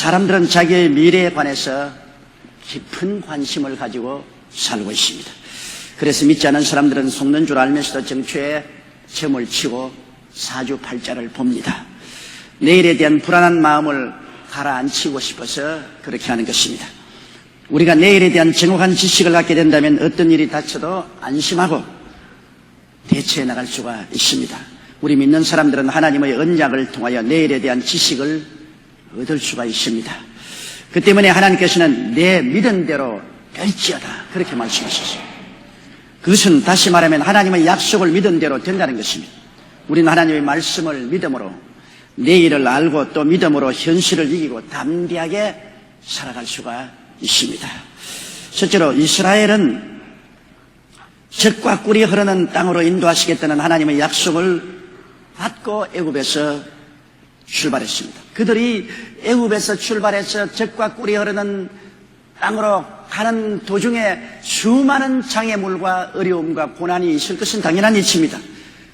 사람들은 자기의 미래에 관해서 깊은 관심을 가지고 살고 있습니다. 그래서 믿지 않은 사람들은 속는 줄 알면서도 정초에 점을 치고 사주팔자를 봅니다. 내일에 대한 불안한 마음을 가라앉히고 싶어서 그렇게 하는 것입니다. 우리가 내일에 대한 정확한 지식을 갖게 된다면 어떤 일이 닥쳐도 안심하고 대처해 나갈 수가 있습니다. 우리 믿는 사람들은 하나님의 언약을 통하여 내일에 대한 지식을 얻을 수가 있습니다. 그 때문에 하나님께서는 내 믿은 대로 될지어다 그렇게 말씀하셨어요. 그것은 다시 말하면 하나님의 약속을 믿은 대로 된다는 것입니다. 우리는 하나님의 말씀을 믿음으로 내일을 알고 또 믿음으로 현실을 이기고 담대하게 살아갈 수가 있습니다. 첫째로 이스라엘은 젖과 꿀이 흐르는 땅으로 인도하시겠다는 하나님의 약속을 받고 애굽에서 출발했습니다. 그들이 애굽에서 출발해서 젖과 꿀이 흐르는 땅으로 가는 도중에 수많은 장애물과 어려움과 고난이 있을 것은 당연한 이치입니다.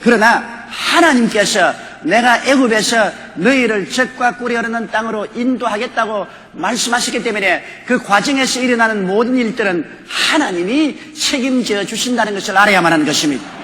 그러나 하나님께서 내가 애굽에서 너희를 젖과 꿀이 흐르는 땅으로 인도하겠다고 말씀하셨기 때문에 그 과정에서 일어나는 모든 일들은 하나님이 책임져 주신다는 것을 알아야만 하는 것입니다.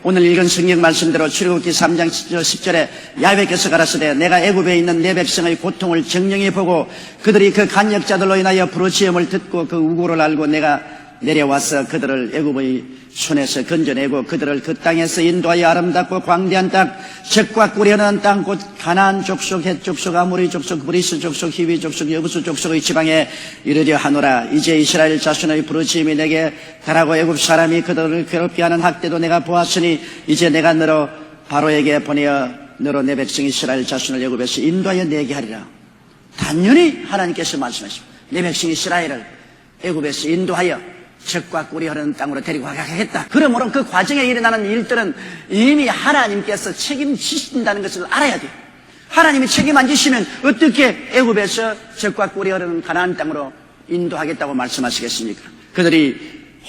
오늘 읽은 성경 말씀대로 출애굽기 3장 10절에 야훼께서 가라사대 내가 애굽에 있는 내 백성의 고통을 정령히 보고 그들이 그 간역자들로 인하여 부르짖음을 듣고 그 우고를 알고 내가 내려와서 그들을 애굽의 손에서 건져내고 그들을 그 땅에서 인도하여 아름답고 광대한 땅 젖과 꿀이 흐르는 땅 곧 가나안 족속, 헷 족속, 아모리 족속, 브리스 족속, 히위 족속, 여부수 족속의 지방에 이르려 하노라. 이제 이스라엘 자손의 부르짖음이 내게 가라고 애굽 사람이 그들을 괴롭게 하는 학대도 내가 보았으니 이제 내가 너로 바로에게 보내어 너로 내 백성 이스라엘 자손을 애굽에서 인도하여 내게 하리라. 단연히 하나님께서 말씀하십니다. 내 백성 이스라엘을 애굽에서 인도하여 젖과 꿀이 흐르는 땅으로 데리고 가겠다. 그러므로 그 과정에 일어나는 일들은 이미 하나님께서 책임지신다는 것을 알아야 돼요. 하나님이 책임 안 지시면 어떻게 애굽에서 젖과 꿀이 흐르는 가나안 땅으로 인도하겠다고 말씀하시겠습니까? 그들이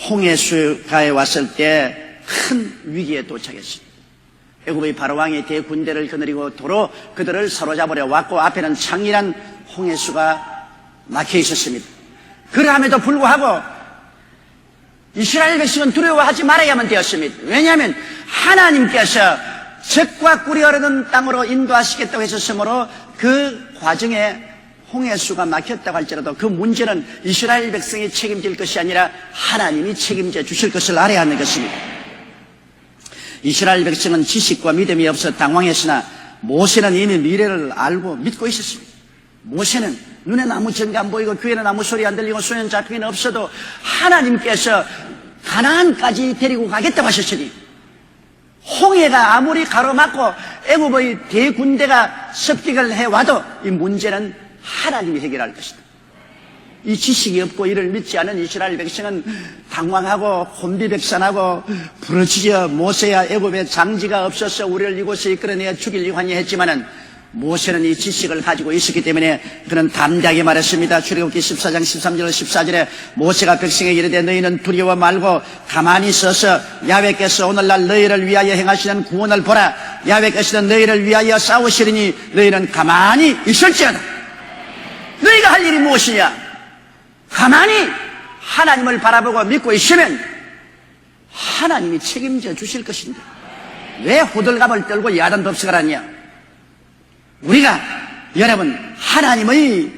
홍해수가에 왔을 때 큰 위기에 도착했습니다. 애굽의 바로왕이 대군대를 거느리고 도로 그들을 사로잡으려 왔고 앞에는 창렬한 홍해수가 막혀 있었습니다. 그러함에도 불구하고 이스라엘 백성은 두려워하지 말아야만 되었습니다. 왜냐하면 하나님께서 젖과 꿀이 흐르는 땅으로 인도하시겠다고 했었으므로 그 과정에 홍해수가 막혔다고 할지라도 그 문제는 이스라엘 백성이 책임질 것이 아니라 하나님이 책임져 주실 것을 알아야 하는 것입니다. 이스라엘 백성은 지식과 믿음이 없어 당황했으나 모세는 이미 미래를 알고 믿고 있었습니다. 모세는 눈에는 아무 증거 안 보이고 귀에는 아무 소리 안 들리고 손에는 잡히는 없어도 하나님께서 가나안까지 데리고 가겠다고 하셨으니 홍해가 아무리 가로막고 애굽의 대군대가 습격을 해와도 이 문제는 하나님이 해결할 것이다. 이 지식이 없고 이를 믿지 않은 이스라엘 백성은 당황하고 혼비백산하고 부르짖어 모세야 애굽에 장지가 없어서 우리를 이곳에 이끌어내어 죽이려고 하니 했지만은 모세는 이 지식을 가지고 있었기 때문에 그는 담대하게 말했습니다. 출애굽기 14장 13절 14절에 모세가 백성에게 이르되 너희는 두려워 말고 가만히 서서 야훼께서 오늘날 너희를 위하여 행하시는 구원을 보라. 야훼께서는 너희를 위하여 싸우시리니 너희는 가만히 있을지어다. 너희가 할 일이 무엇이냐? 가만히 하나님을 바라보고 믿고 있으면 하나님이 책임져 주실 것인데 왜 호들갑을 떨고 야단 법석을 하냐? 우리가 여러분 하나님의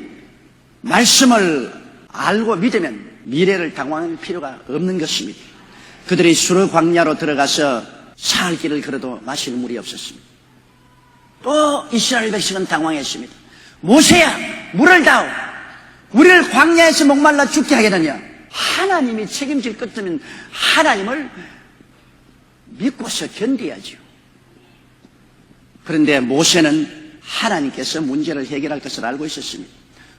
말씀을 알고 믿으면 미래를 당황할 필요가 없는 것입니다. 그들이 수르 광야로 들어가서 사흘 길을 걸어도 마실 물이 없었습니다. 또 이스라엘 백성은 당황했습니다. 모세야 물을 다오. 우리를 광야에서 목말라 죽게 하겠느냐? 하나님이 책임질 것 같으면 하나님을 믿고서 견뎌야죠. 그런데 모세는 하나님께서 문제를 해결할 것을 알고 있었습니다.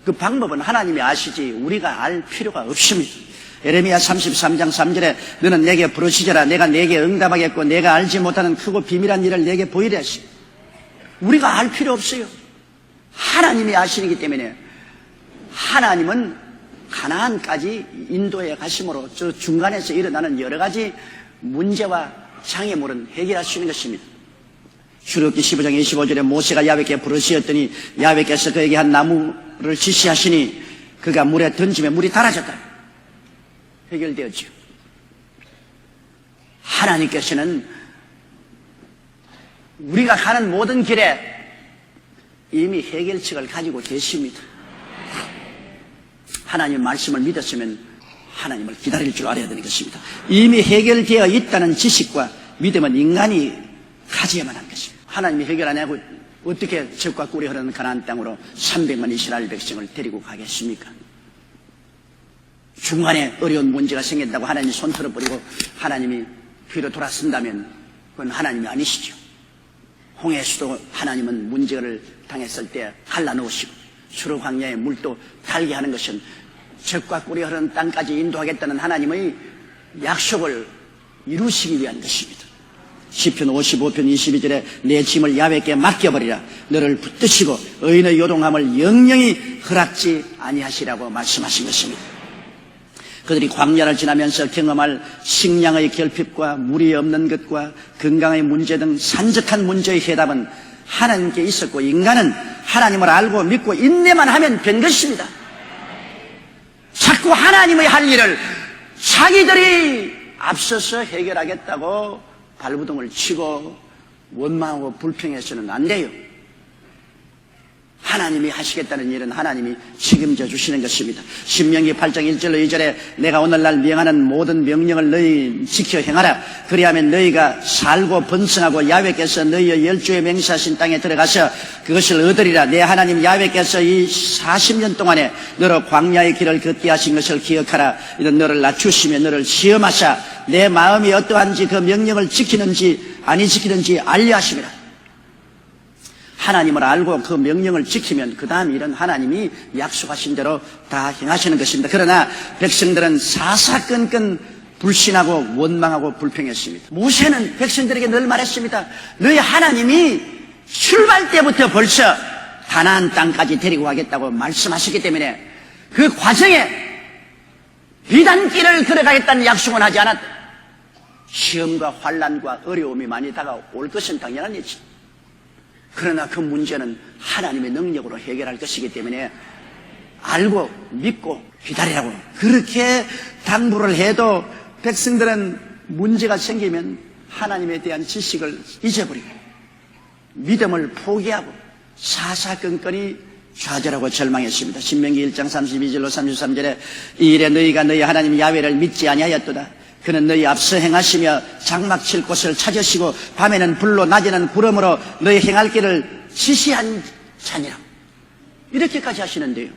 그 방법은 하나님이 아시지 우리가 알 필요가 없습니다. 예레미야 33장 3절에 너는 내게 부르짖어라. 내가 내게 응답하겠고 내가 알지 못하는 크고 비밀한 일을 내게 보이려 하시. 우리가 알 필요 없어요. 하나님이 아시기 때문에 하나님은 가나안까지 인도해 가심으로 저 중간에서 일어나는 여러 가지 문제와 장애물은 해결할 수 있는 것입니다. 출애굽기 15장 25절에 모세가 야훼께 부르짖었더니 야훼께서 그에게 한 나무 바다를 지시하시니 그가 물에 던지면 물이 달아졌다. 해결되었죠. 하나님께서는 우리가 가는 모든 길에 이미 해결책을 가지고 계십니다. 하나님 말씀을 믿었으면 하나님을 기다릴 줄 알아야 되는 것입니다. 이미 해결되어 있다는 지식과 믿음은 인간이 가져야만 한 것입니다. 하나님이 해결 안 하고 어떻게 적과 꿀이 흐르는 가나안 땅으로 300만 이스라엘 백성을 데리고 가겠습니까? 중간에 어려운 문제가 생긴다고 하나님이 손 털어버리고 하나님이 뒤로 돌아선다면 그건 하나님이 아니시죠. 홍해수도 하나님은 문제를 당했을 때 갈라놓으시고 수르 광야의 물도 달게 하는 것은 적과 꿀이 흐르는 땅까지 인도하겠다는 하나님의 약속을 이루시기 위한 것입니다. 시편 55편 22절에 내 짐을 야훼께 맡겨버리라. 너를 붙드시고 의인의 요동함을 영영히 허락지 아니하시라고 말씀하신 것입니다. 그들이 광야를 지나면서 경험할 식량의 결핍과 물이 없는 것과 건강의 문제 등 산적한 문제의 해답은 하나님께 있었고 인간은 하나님을 알고 믿고 인내만 하면 된 것입니다. 자꾸 하나님의 할 일을 자기들이 앞서서 해결하겠다고 발부둥을 치고 원망하고 불평해서는 안 돼요. 하나님이 하시겠다는 일은 하나님이 책임져 주시는 것입니다. 신명기 8장 1절로 2절에 내가 오늘날 명하는 모든 명령을 너희 지켜 행하라. 그리하면 너희가 살고 번성하고 야훼께서 너희의 열주에 맹세하신 땅에 들어가서 그것을 얻으리라. 내 하나님 야훼께서 이 40년 동안에 너로 광야의 길을 걷게 하신 것을 기억하라. 이는 너를 낮추시며 너를 시험하사 내 마음이 어떠한지 그 명령을 지키는지 아니 지키는지 알려 하심이라. 하나님을 알고 그 명령을 지키면 그 다음 일은 하나님이 약속하신 대로 다 행하시는 것입니다. 그러나 백성들은 사사건건 불신하고 원망하고 불평했습니다. 모세는 백성들에게 늘 말했습니다. 너희 하나님이 출발 때부터 벌써 가나안 땅까지 데리고 가겠다고 말씀하셨기 때문에 그 과정에 비단길을 걸어가겠다는 약속은 하지 않았다. 시험과 환난과 어려움이 많이 다가올 것은 당연한 일이지. 그러나 그 문제는 하나님의 능력으로 해결할 것이기 때문에 알고 믿고 기다리라고 그렇게 당부를 해도 백성들은 문제가 생기면 하나님에 대한 지식을 잊어버리고 믿음을 포기하고 사사건건이 좌절하고 절망했습니다. 신명기 1장 32절로 33절에 이 일에 너희가 너희 하나님 야훼를 믿지 아니하였도다. 그는 너희 앞서 행하시며 장막 칠 곳을 찾으시고 밤에는 불로 낮에는 구름으로 너희 행할 길을 지시한 자니라. 이렇게까지 하시는데요.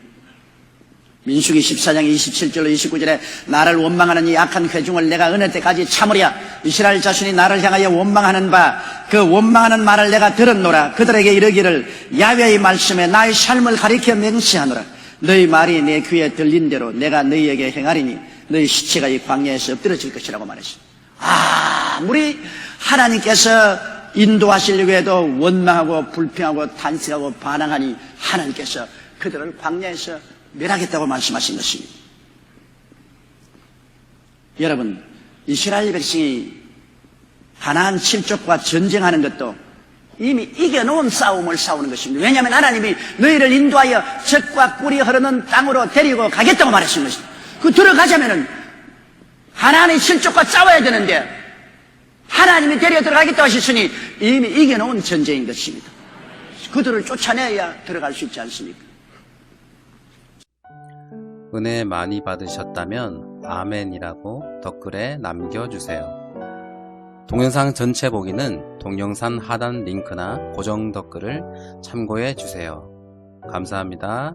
민수기 14장 27절로 29절에 나를 원망하는 이 악한 회중을 내가 어느 때까지 참으랴. 이스라엘 자손이 나를 향하여 원망하는 바 그 원망하는 말을 내가 들었노라. 그들에게 이르기를 야훼의 말씀에 나의 삶을 가리켜 맹세하노라. 너희 말이 내 귀에 들린 대로 내가 너희에게 행하리니 너희 시체가 이 광야에서 엎드러질 것이라고 말했습니다. 아무리 하나님께서 인도하시려고 해도 원망하고 불평하고 탄식하고 반항하니 하나님께서 그들을 광야에서 멸하겠다고 말씀하신 것입니다. 여러분, 이스라엘 백성이 가나안 7족과 전쟁하는 것도 이미 이겨놓은 싸움을 싸우는 것입니다. 왜냐하면 하나님이 너희를 인도하여 젖과 꿀이 흐르는 땅으로 데리고 가겠다고 말했던 것입니다. 그 들어가자면은 하나님의 7족과 싸워야 되는데 하나님이 데려 들어가겠다고 하셨으니 이미 이겨놓은 전쟁인 것입니다. 그들을 쫓아내야 들어갈 수 있지 않습니까? 은혜 많이 받으셨다면 아멘이라고 댓글에 남겨주세요. 동영상 전체 보기는 동영상 하단 링크나 고정 댓글을 참고해 주세요. 감사합니다.